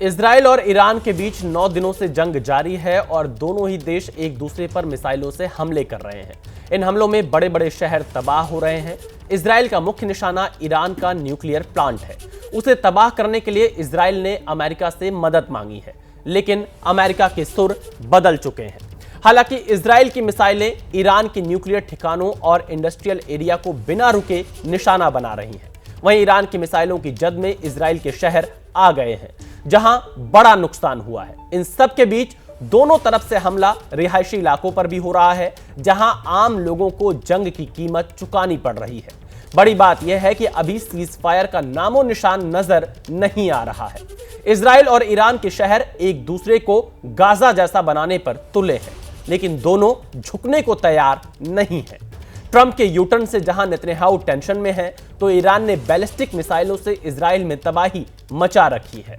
Israel और Iran के बीच 9 दिनों से जंग जारी है और दोनों ही देश एक दूसरे पर मिसाइलों से हमले कर रहे हैं। इन हमलों में बड़े बड़े शहर तबाह हो रहे हैं। इजराइल का मुख्य निशाना ईरान का न्यूक्लियर प्लांट है। उसे तबाह करने के लिए इजराइल ने अमेरिका से मदद मांगी है, लेकिन अमेरिका के सुर बदल चुके हैं। हालांकि इजराइल की मिसाइलें ईरान के न्यूक्लियर ठिकानों और इंडस्ट्रियल एरिया को बिना रुके निशाना बना रही हैं। वहीं ईरान की मिसाइलों की जद में इजराइल के शहर आ गए हैं, जहां बड़ा नुकसान हुआ है। इन सब के बीच दोनों तरफ से हमला रिहायशी इलाकों पर भी हो रहा है, जहां आम लोगों को जंग की कीमत चुकानी पड़ रही है। बड़ी बात यह है कि अभी सीज फायर का नामो निशान नजर नहीं आ रहा है। इजराइल और ईरान के शहर एक दूसरे को गाजा जैसा बनाने पर तुले हैं, लेकिन दोनों झुकने को तैयार नहीं है। ट्रंप के यूटर्न से जहां नेतन्याहू टेंशन में है, तो ईरान ने बैलिस्टिक मिसाइलों से इजराइल में तबाही मचा रखी है।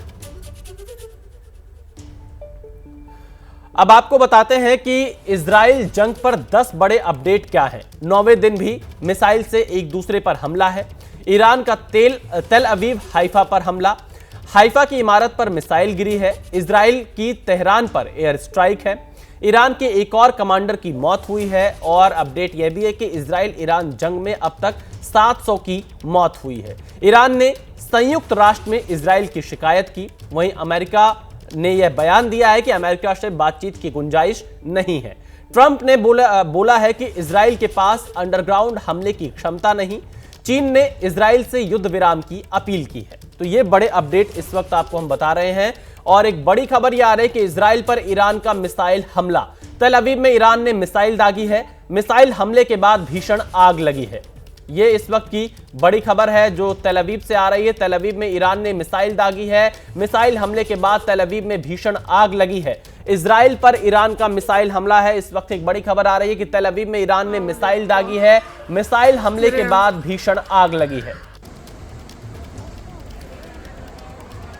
अब आपको बताते हैं कि इजराइल जंग पर 10 बड़े अपडेट क्या हैं। 9वें दिन भी मिसाइल से एक दूसरे पर हमला है। ईरान का तेल अवीव हाइफा पर हमला, हाइफा की इमारत पर मिसाइल गिरी है। इजराइल की तेहरान पर एयर स्ट्राइक है। ईरान के एक और कमांडर की मौत हुई है और अपडेट यह भी है कि इजराइल ईरान जंग में अब तक 700 की मौत हुई है। ईरान ने संयुक्त राष्ट्र में इजराइल की शिकायत की। वहीं अमेरिका ने यह बयान दिया है कि अमेरिका से बातचीत की गुंजाइश नहीं है। ट्रंप ने बोला है कि इजराइल के पास अंडरग्राउंड हमले की क्षमता नहीं। चीन ने इजराइल से युद्ध विराम की अपील की है। तो ये बड़े अपडेट इस वक्त आपको हम बता रहे हैं। और एक बड़ी खबर यह आ रही है कि इजराइल पर ईरान का मिसाइल हमला। तेल अवीव में ईरान ने मिसाइल दागी है। मिसाइल हमले के बाद भीषण आग लगी है। ये इस वक्त की बड़ी खबर है जो तेल अवीव से आ रही है। तेल अवीव में ईरान ने मिसाइल दागी है। मिसाइल हमले के बाद तेल अवीव में भीषण आग लगी है। इजराइल पर ईरान का मिसाइल हमला है। इस वक्त एक बड़ी खबर आ रही है कि तेल अवीव में ईरान ने मिसाइल दागी है। मिसाइल हमले के बाद भीषण आग लगी है।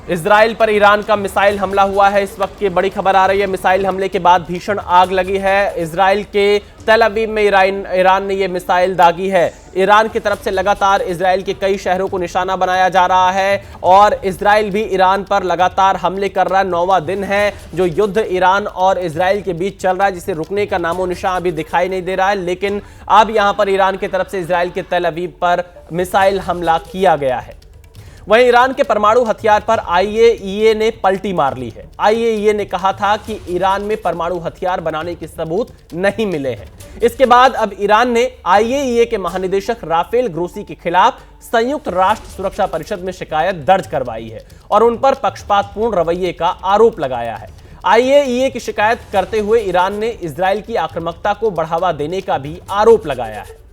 इजराइल पर ईरान का मिसाइल हमला हुआ है। इस वक्त की बड़ी खबर आ रही है। मिसाइल हमले के बाद भीषण आग लगी है। इजराइल के तेल अवीव में ईरान ने यह मिसाइल दागी है। ईरान की तरफ से लगातार इजराइल के कई शहरों को निशाना बनाया जा रहा है और इजराइल भी ईरान पर लगातार हमले कर रहा है। 9वां दिन है जो युद्ध ईरान और इजराइल के बीच चल रहा है, जिसे रुकने का नामो निशान अभी दिखाई नहीं दे रहा है। लेकिन अब यहां पर ईरान की तरफ से इजराइल के तेल अवीव पर मिसाइल हमला किया गया है। वहीं ईरान के परमाणु हथियार पर आईएईए ने पलटी मार ली है। आईएईए ने कहा था कि ईरान में परमाणु हथियार बनाने के सबूत नहीं मिले हैं। इसके बाद अब ईरान ने आईएईए के महानिदेशक राफेल ग्रोसी के खिलाफ संयुक्त राष्ट्र सुरक्षा परिषद में शिकायत दर्ज करवाई है और उन पर पक्षपातपूर्ण रवैये का आरोप लगाया है। आईएईए की शिकायत करते हुए ईरान ने इजराइल की आक्रामकता को बढ़ावा देने का भी आरोप लगाया है।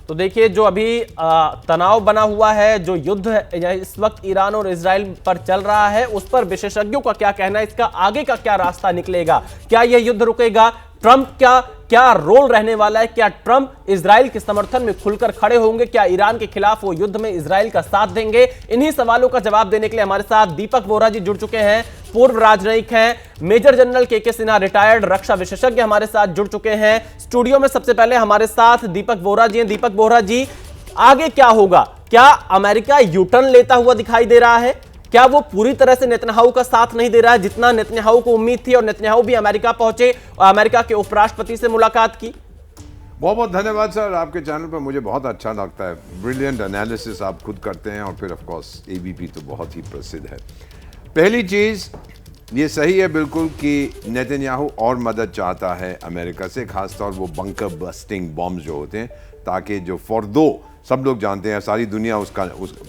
तो देखिए, जो अभी तनाव बना हुआ है, जो युद्ध इस वक्त ईरान और इजराइल पर चल रहा है, उस पर विशेषज्ञों का क्या कहना है, इसका आगे का क्या रास्ता निकलेगा, क्या यह युद्ध रुकेगा, ट्रंप क्या रोल रहने वाला है, क्या ट्रंप इजराइल के समर्थन में खुलकर खड़े होंगे, क्या ईरान के खिलाफ वो युद्ध में इजराइल का साथ देंगे। इन्हीं सवालों का जवाब देने के लिए हमारे साथ दीपक बोहरा जी जुड़ चुके हैं। पूर्व राजनयिक हैं, मेजर जनरल के सिन्हा रिटायर्ड रक्षा विशेषज्ञ हमारे साथ जुड़ चुके हैं स्टूडियो में। सबसे पहले हमारे साथ दीपक बोहरा जी हैं। दीपक बोहरा जी, आगे क्या होगा? क्या अमेरिका यूटर्न लेता हुआ दिखाई दे रहा है? क्या वो पूरी तरह से नेतन्याहू का साथ नहीं दे रहा है जितना नेतन्याहू को उम्मीद थी, और नेतन्याहू भी अमेरिका पहुंचे और अमेरिका के उपराष्ट्रपति से मुलाकात की? बहुत बहुत धन्यवाद सर, आपके चैनल पर मुझे बहुत अच्छा लगता है। ब्रिलियंट एनालिसिस आप खुद करते हैं और फिर ऑफ कोर्स एबीपी तो बहुत ही प्रसिद्ध है। पहली चीज़ ये सही है बिल्कुल कि नेतन्याहू और मदद चाहता है अमेरिका से, खासतौर वो बंकर बस्टिंग बॉम्ब जो होते हैं, ताकि जो फोर्दो सब लोग जानते हैं, सारी दुनिया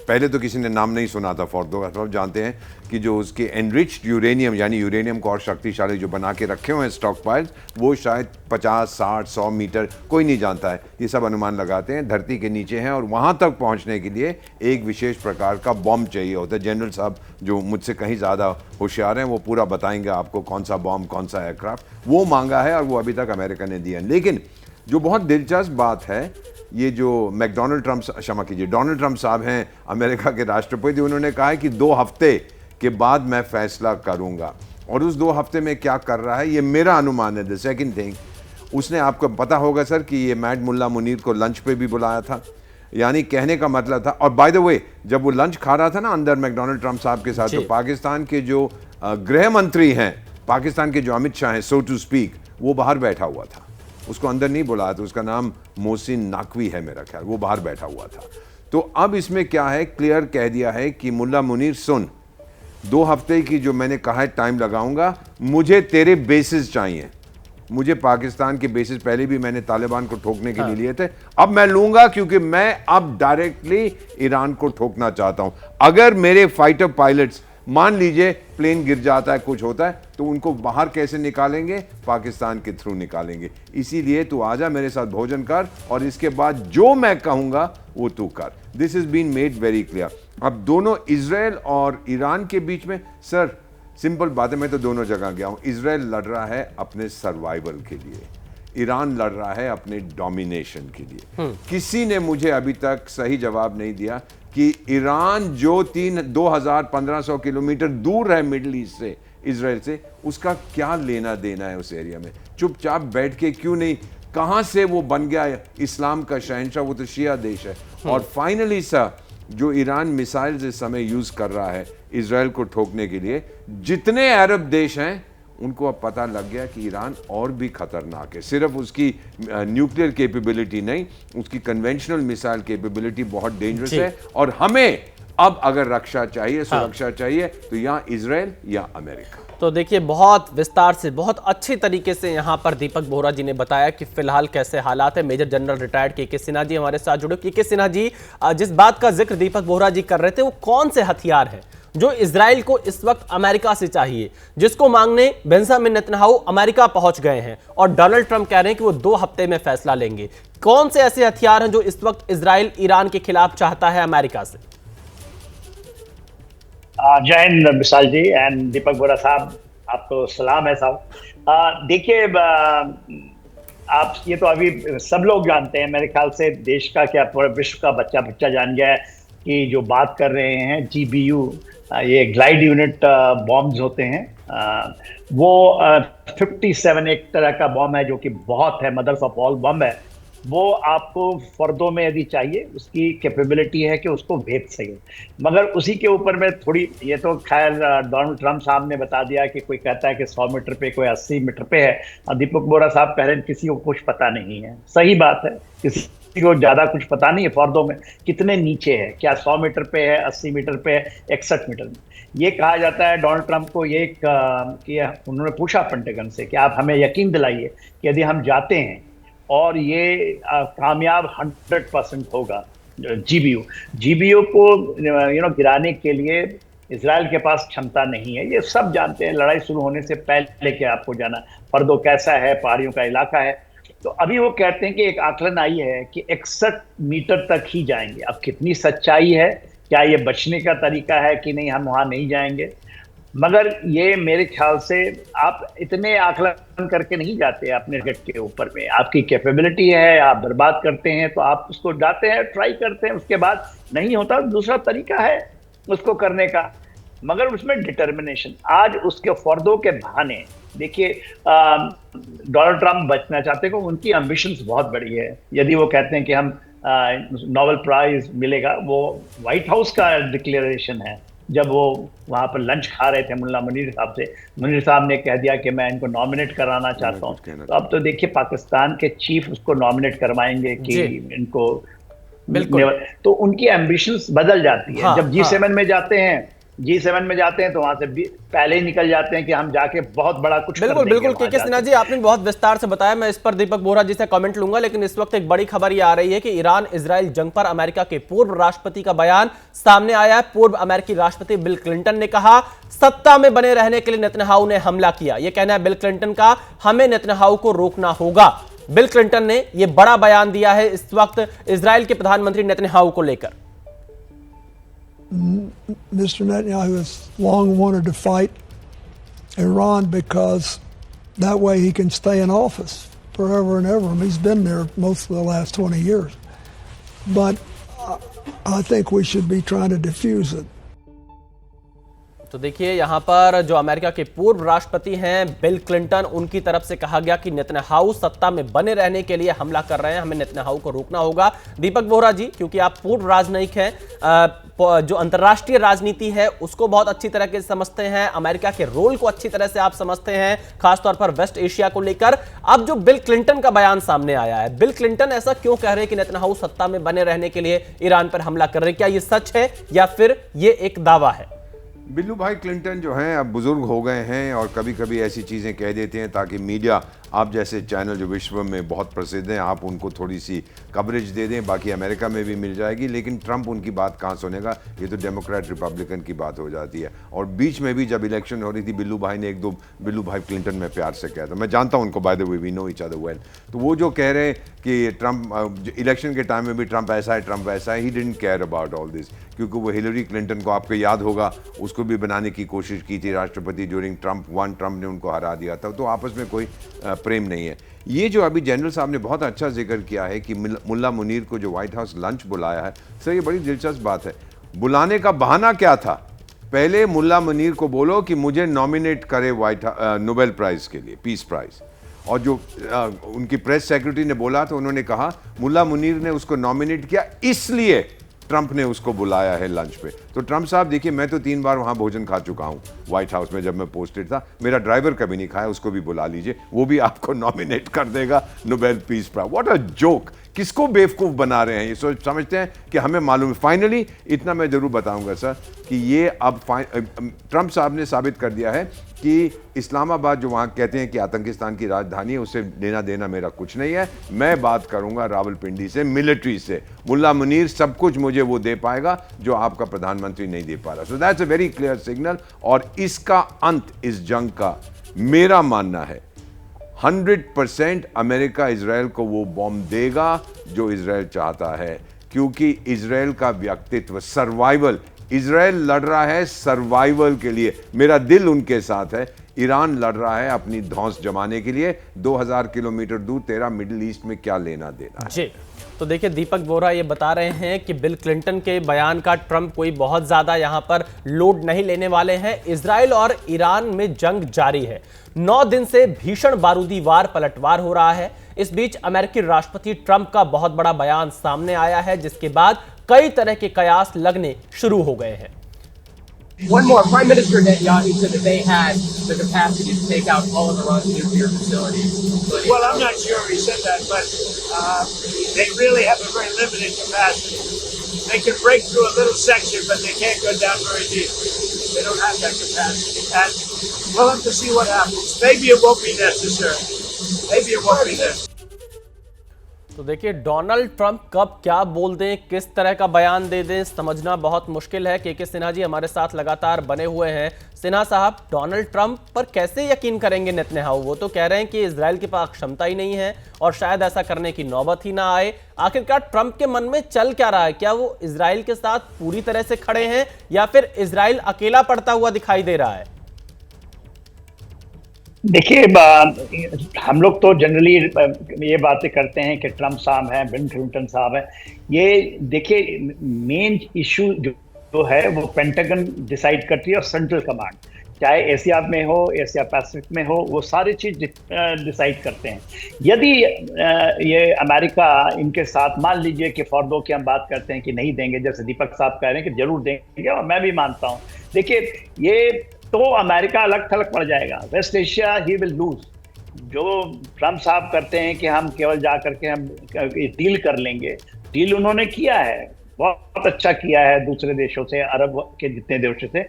पहले तो किसी ने नाम नहीं सुना था फोर्दो का, सब जानते हैं कि जो उसके एनरिच्ड यूरेनियम यानी यूरेनियम को और शक्तिशाली जो बना के रखे हुए हैं स्टॉक पाइल्स, वो शायद 50, 60, 100 मीटर, कोई नहीं जानता है, ये सब अनुमान लगाते हैं, धरती के नीचे हैं और वहाँ तक पहुँचने के लिए एक विशेष प्रकार का बॉम्ब चाहिए होता है। जनरल साहब जो मुझसे कहीं ज़्यादा होशियार हैं वो पूरा बताएंगे आपको कौन सा बॉम्ब, कौन सा एयरक्राफ्ट वो मांगा है और वो अभी तक अमेरिका ने दिया। लेकिन जो बहुत दिलचस्प बात है, ये जो डोनाल्ड ट्रंप साहब हैं अमेरिका के राष्ट्रपति, उन्होंने कहा है कि 2 हफ्ते के बाद मैं फैसला करूंगा। और उस 2 हफ्ते में क्या कर रहा है ये मेरा अनुमान है। द सेकंड थिंग, उसने, आपको पता होगा सर कि ये मैड मुल्ला मुनीर को लंच पे भी बुलाया था। यानी कहने का मतलब था, और बाय द वे जब वो लंच खा रहा था ना अंदर मैकडोनल्ड ट्रंप साहब के साथ, तो पाकिस्तान के जो गृह मंत्री हैं, पाकिस्तान के जो अमित शाह हैं, सो टू स्पीक, वो बाहर बैठा हुआ था, उसको अंदर नहीं बुलाया था, उसका नाम मोहसिन नकवी है मेरा ख्याल, वो बाहर बैठा हुआ था। तो अब इसमें क्या है, क्लियर कह दिया है कि मुल्ला मुनीर सुन, 2 हफ्ते की जो मैंने कहा है टाइम लगाऊंगा, मुझे तेरे बेसिस चाहिए, मुझे पाकिस्तान के बेसिस पहले भी मैंने तालिबान को ठोकने के लिए लिए थे, अब मैं लूंगा क्योंकि मैं अब डायरेक्टली ईरान को ठोकना चाहता हूं। अगर मेरे फाइटर पायलट्स, मान लीजिए प्लेन गिर जाता है, कुछ होता है, तो उनको बाहर कैसे निकालेंगे, पाकिस्तान के थ्रू निकालेंगे। इसीलिए तू आजा मेरे साथ भोजन कर और इसके बाद जो मैं कहूंगा वो तू कर। This is been made very clear. अब दोनों इजराइल और ईरान के बीच में, सर सिंपल बात है, मैं तो दोनों जगह गया हूं। इजराइल लड़ रहा है अपने सर्वाइवल के लिए, ईरान लड़ रहा है अपने डोमिनेशन के लिए। किसी ने मुझे अभी तक सही जवाब नहीं दिया कि ईरान जो 2500 किलोमीटर दूर है मिडिल ईस्ट से, इजराइल से, उसका क्या लेना देना है उस एरिया में। चुपचाप बैठ के क्यों नहीं, कहां से वो बन गया इस्लाम का शहंशाह, वो तो शिया देश है। और फाइनली सर, जो ईरान मिसाइल्स इस समय यूज कर रहा है इजराइल को ठोकने के लिए, जितने अरब देश हैं उनको अब पता लग गया कि ईरान और भी खतरनाक है। सिर्फ उसकी न्यूक्लियर कैपेबिलिटी नहीं, उसकी कन्वेंशनल मिसाइल कैपेबिलिटी बहुत डेंजरस है। और हमें अब अगर रक्षा चाहिए, सुरक्षा चाहिए, तो या इजराइल या अमेरिका। तो देखिए, बहुत विस्तार से, बहुत अच्छे तरीके से यहाँ पर दीपक बोहरा जी ने बताया कि फिलहाल कैसे हालात है। मेजर जनरल रिटायर्ड के सिन्हा जी हमारे साथ जुड़े। के सिन्हा जी, जिस बात का जिक्र दीपक बोहरा जी कर रहे थे, वो कौन से हथियार हैं जो इजराइल को इस वक्त अमेरिका से चाहिए, जिसको मांगने बेंजामिन नेतन्याहू अमेरिका पहुंच गए हैं और डोनाल्ड ट्रंप कह रहे हैं कि वो 2 हफ्ते में फैसला लेंगे? कौन से ऐसे हथियार हैं जो इस वक्त इजराइल ईरान के खिलाफ चाहता है अमेरिका से? जय हिंद विशाल जी एंड दीपक बोहरा साहब, आपको सलाम है साहब। देखिए, आप ये तो अभी सब लोग जानते हैं, मेरे ख्याल से देश का क्या पूरे विश्व का बच्चा जान गया है कि जो बात कर रहे हैं GBU, ये ग्लाइड यूनिट बॉम्ब्स होते हैं, वो 57 एक तरह का बॉम्ब है जो कि बहुत है, मदर्स ऑफ ऑल बॉम्ब है। वो आपको फर्दों में यदि चाहिए, उसकी कैपेबिलिटी है कि उसको भेज सके। मगर उसी के ऊपर में थोड़ी, ये तो खैर डोनाल्ड ट्रंप साहब ने बता दिया कि कोई कहता है कि 100 मीटर पे, कोई 80 मीटर पे है। और दीपक बोहरा साहब कह रहे हैं किसी को कुछ पता नहीं है। सही बात है, किसी को ज्यादा कुछ पता नहीं है फर्दों में कितने नीचे है, क्या 100 मीटर पे है, 80 मीटर पे है, 61 मीटर में। ये कहा जाता है डोनाल्ड ट्रंप को, ये कि उन्होंने पूछा पेंटागन से कि आप हमें यकीन दिलाइए कि यदि हम जाते हैं और ये कामयाब 100% होगा, GBU को गिराने के लिए इजराइल के पास क्षमता नहीं है। ये सब जानते हैं, लड़ाई शुरू होने से पहले कि आपको जाना फर्दो कैसा है, पहाड़ियों का इलाका है। तो अभी वो कहते हैं कि एक आकलन आई है कि 61 मीटर तक ही जाएंगे। अब कितनी सच्चाई है, क्या ये बचने का तरीका है कि नहीं, हम वहां नहीं जाएंगे। मगर ये मेरे ख्याल से आप इतने आकलन करके नहीं जाते अपने टारगेट के ऊपर में। आपकी कैपेबिलिटी है, आप बर्बाद करते हैं तो आप उसको जाते हैं, ट्राई करते हैं, उसके बाद नहीं होता दूसरा तरीका है उसको करने का। मगर उसमें डिटर्मिनेशन, आज उसके फर्दों के बहाने देखिए, डोनाल्ड ट्रंप बचना चाहते हैं, उनकी एम्बिशंस बहुत बड़ी है। यदि वो कहते हैं कि हम नोबेल प्राइज मिलेगा, वो व्हाइट हाउस का डिक्लेरेशन है। जब वो वहां पर लंच खा रहे थे मुल्ला मुनीर साहब से, मुनीर साहब ने कह दिया कि मैं इनको नॉमिनेट कराना चाहता हूँ। तो अब तो देखिए, पाकिस्तान के चीफ उसको नॉमिनेट करवाएंगे कि इनको, बिल्कुल, तो उनकी एम्बिशंस बदल जाती है। जब G7 में जाते हैं, तो वहां से पहले ही निकल जाते हैं कि हम जाके बहुत बड़ा कुछ बिल्कुल के सिन्हा जी, आपने बहुत विस्तार से बताया। मैं इस पर दीपक बोहरा जी से कमेंट लूंगा, लेकिन इस वक्त एक बड़ी खबर ये आ रही है कि ईरान इजराइल जंग पर अमेरिका के पूर्व राष्ट्रपति का बयान सामने आया है। पूर्व अमेरिकी राष्ट्रपति बिल क्लिंटन ने कहा, सत्ता में बने रहने के लिए नेतन्याहू ने हमला किया। यह कहना है बिल क्लिंटन का, हमें नेतन्याहू को रोकना होगा। बिल क्लिंटन ने यह बड़ा बयान दिया है इस वक्त इजराइल के प्रधानमंत्री नेतन्याहू को लेकर। Mr. Netanyahu has long wanted to fight Iran because that way he can stay in office forever and ever. I mean, he's been there most of the last 20 years. But I think we should be trying to diffuse it. तो देखिए यहाँ पर जो America के पूर्व राष्ट्रपति हैं bill Clinton, उनकी तरफ से कहा गया कि नेतन्याहू सत्ता में बने रहने के लिए हमला कर रहे हैं, हमें नेतन्याहू को रोकना होगा। दीपक बोहरा जी, क्योंकि आप पूर्व राजनयिक हैं, जो अंतर्राष्ट्रीय राजनीति है उसको बहुत अच्छी तरह से समझते हैं, अमेरिका के रोल को अच्छी तरह से आप समझते हैं, खासतौर पर वेस्ट एशिया को लेकर। अब जो बिल क्लिंटन का बयान सामने आया है, बिल क्लिंटन ऐसा क्यों कह रहे हैं कि नेतन्याहू सत्ता में बने रहने के लिए ईरान पर हमला कर रहे हैं? क्या ये सच है या फिर ये एक दावा है? बिल्लू भाई क्लिंटन जो हैं अब बुजुर्ग हो गए हैं और कभी कभी ऐसी चीज़ें कह देते हैं ताकि मीडिया, आप जैसे चैनल जो विश्व में बहुत प्रसिद्ध हैं, आप उनको थोड़ी सी कवरेज दे दें, बाकी अमेरिका में भी मिल जाएगी। लेकिन ट्रंप उनकी बात कहाँ सुनेगा, ये तो डेमोक्रेट रिपब्लिकन की बात हो जाती है। और बीच में भी जब इलेक्शन हो रही थी, बिल्लू भाई ने एक दो बिल्लू भाई क्लिंटन में प्यार से कहता, मैं जानता हूँ उनको, by the way we know each other well. तो वो जो कह रहे हैं कि ट्रंप इलेक्शन के टाइम में भी ट्रंप ऐसा है, ट्रंप ऐसा है, he didn't care about all this, क्योंकि वो हिलरी क्लिंटन को, आपको याद होगा, उसको भी बनाने की कोशिश की थी राष्ट्रपति ड्यूरिंग ट्रंप ने उनको हरा दिया था। तो आपस में कोई प्रेम नहीं है। ये जो अभी जनरल साहब ने बहुत अच्छा जिक्र किया है कि मुल्ला मुनीर को जो व्हाइट हाउस लंच बुलाया है, सर ये बड़ी दिलचस्प बात है। बुलाने का बहाना क्या था? पहले मुल्ला मुनीर को बोलो कि मुझे नॉमिनेट करे नोबेल प्राइज के लिए, पीस प्राइज। और जो उनकी प्रेस सेक्रेटरी ने बोला तो उन्होंने कहा मुल्ला मुनीर ने उसको नॉमिनेट किया इसलिए ट्रंप ने उसको बुलाया है लंच पे। तो ट्रंप साहब देखिए, मैं तो 3 बार वहां भोजन खा चुका हूं व्हाइट हाउस में जब मैं पोस्टेड था, मेरा ड्राइवर कभी नहीं खाया, उसको भी बुला लीजिए, वो भी आपको नॉमिनेट कर देगा Nobel peace prize. What a joke! किसको बेवकूफ बना रहे हैं? ये सोच समझते हैं कि हमें मालूम है। फाइनली इतना मैं जरूर बताऊंगा सर कि ये अब ट्रंप साहब ने साबित कर दिया है कि इस्लामाबाद जो वहाँ कहते हैं कि आतंकिस्तान की राजधानी है, उससे लेना देना मेरा कुछ नहीं है। मैं बात करूंगा रावलपिंडी से, मिलिट्री से। मुल्ला मुनीर सब कुछ मुझे वो दे पाएगा जो आपका प्रधानमंत्री नहीं दे पा रहा। So that's a very clear signal. और इसका अंत इस जंग का, मेरा मानना है 100% अमेरिका इजराइल को वो बॉम्ब देगा जो इजराइल चाहता है, क्योंकि इजराइल का व्यक्तित्व, सर्वाइवल, इजराइल लड़ रहा है सर्वाइवल के लिए, मेरा दिल उनके साथ है। ईरान लड़ रहा है अपनी धौंस जमाने के लिए। 2000 किलोमीटर दूर तेरा मिडिल ईस्ट में क्या लेना देना है। जी, तो देखिए दीपक बोहरा ये बता रहे हैं कि बिल क्लिंटन के बयान का ट्रंप कोई बहुत ज्यादा यहां पर लोड नहीं लेने वाले हैं। इजराइल और ईरान में जंग जारी है, 9 दिन से भीषण बारूदी वार पलटवार हो रहा है। इस बीच अमेरिकी राष्ट्रपति ट्रंप का बहुत बड़ा बयान सामने आया है, जिसके बाद कई तरह के कयास लगने शुरू हो गए हैं। One more. Prime Minister Netanyahu said that they had the capacity to take out all of Iran's nuclear facilities. Well, I'm not sure he said that, but they really have a very limited capacity. They can break through a little section, but they can't go down very deep. They don't have that capacity. And we'll have to see what happens. Maybe it won't be necessary. Maybe it won't be necessary. तो देखिए Donald Trump कब क्या बोल दें, किस तरह का बयान दे दें, समझना बहुत मुश्किल है। के सिन्हा जी हमारे साथ लगातार बने हुए हैं। सिन्हा साहब, डोनाल्ड ट्रंप पर कैसे यकीन करेंगे नेतन्याहू? वो तो कह रहे हैं कि इजराइल के पास क्षमता ही नहीं है और शायद ऐसा करने की नौबत ही ना आए। आखिरकार ट्रंप के मन में चल क्या रहा है? क्या वो इजराइल के साथ पूरी तरह से खड़े हैं या फिर इजराइल अकेला पड़ता हुआ दिखाई दे रहा है? देखिए, हम लोग तो जनरली ये बातें करते हैं कि ट्रंप साहब हैं, बिल क्लिंटन साहब हैं। ये देखिए, मेन इशू जो है वो पेंटागन डिसाइड करती है और सेंट्रल कमांड, चाहे एशिया में हो, एशिया पैसिफिक में हो, वो सारी चीज डिसाइड करते हैं। यदि ये अमेरिका इनके साथ, मान लीजिए कि फॉर दो की हम बात करते हैं कि नहीं देंगे, जैसे दीपक साहब कह रहे हैं कि जरूर देंगे और मैं भी मानता हूँ। देखिए, ये तो अमेरिका अलग थलग पड़ जाएगा, West Asia he will lose. जो ट्रंप साहब करते हैं कि हम केवल जा करके हम डील कर लेंगे, डील उन्होंने किया है, बहुत अच्छा किया है दूसरे देशों से, अरब के जितने देशों से,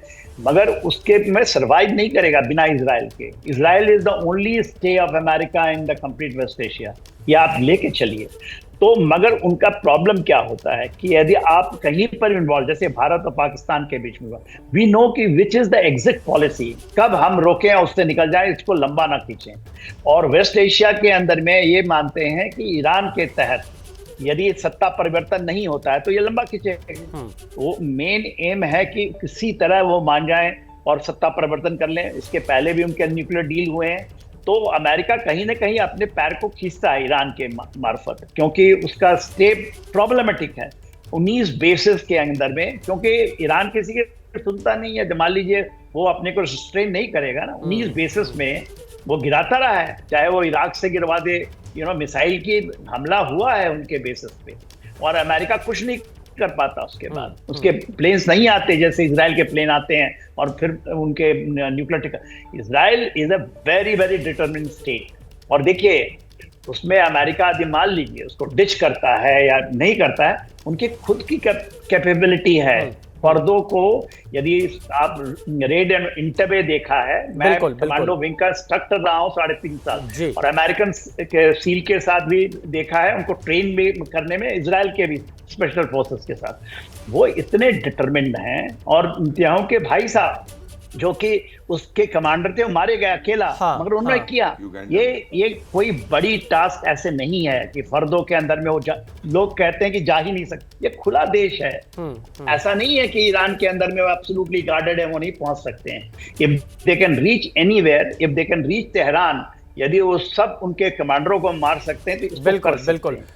मगर उसके में सरवाइव नहीं करेगा बिना इजराइल के। Israel is the only stay of America in the complete West Asia, ये आप लेके चलिए। तो मगर उनका प्रॉब्लम क्या होता है कि यदि आप कहीं पर इन्वॉल्व, जैसे भारत और पाकिस्तान के बीच में, वी नो कि which is the exit policy, कब हम रोकें और उससे निकल जाएं, इसको लंबा ना खींचें। और वेस्ट एशिया के अंदर में ये मानते हैं कि ईरान के तहत यदि सत्ता परिवर्तन नहीं होता है तो ये लंबा खींचेगा। वो मेन एम है कि किसी तरह वो मान जाएं और सत्ता परिवर्तन कर लें। इसके पहले भी उनके न्यूक्लियर डील हुए हैं। तो अमेरिका कहीं ना कहीं अपने पैर को खींचता है ईरान के मार्फत, क्योंकि उसका स्टे प्रॉब्लमेटिक है 19 बेसिस के अंदर में, क्योंकि ईरान किसी के सुनता नहीं है। मान लीजिए वो अपने को रिस्ट्रेन नहीं करेगा ना, 19 बेसिस में वो गिराता रहा है, चाहे वो इराक से गिरवा दे, मिसाइल की हमला हुआ है उनके बेसिस पे, और अमेरिका कुछ नहीं कर पाता उसके बाद। उसके प्लेन्स नहीं आते जैसे इजराइल के प्लेन आते हैं, और फिर उनके nuclear. Israel is a very very determined state, और देखिए उसमें अमेरिका यदि मान लीजिए उसको डिच करता है या नहीं करता है, उनकी खुद की कैपेबिलिटी है। फर्दों को यदि आप रेड एंड इंटरवे देखा है, मैं कमांडो विंग का इंस्ट्रक्टर रहा हूँ 3.5 साल, और अमेरिकन सील के साथ भी देखा है, उनको ट्रेन भी करने में, इजराइल के भी स्पेशल फोर्सेस के साथ। वो इतने डिटरमिन्ड हैं, और इंतहाओं के भाई साहब जो कि उसके कमांडर थे वो मारे गए अकेला, मगर उन्होंने किया। ये कोई बड़ी टास्क ऐसे नहीं है कि फर्दों के अंदर में वो लोग कहते हैं कि जा ही नहीं सकते, ये खुला देश है। ऐसा नहीं है कि ईरान के अंदर में वो एब्सोल्युटली गार्डेड है, वो नहीं पहुंच सकते हैं। If they can reach anywhere, if they can reach Tehran, यदि वो सब उनके कमांडरों को मार सकते हैं तो बिल्कुल बिल्कुल।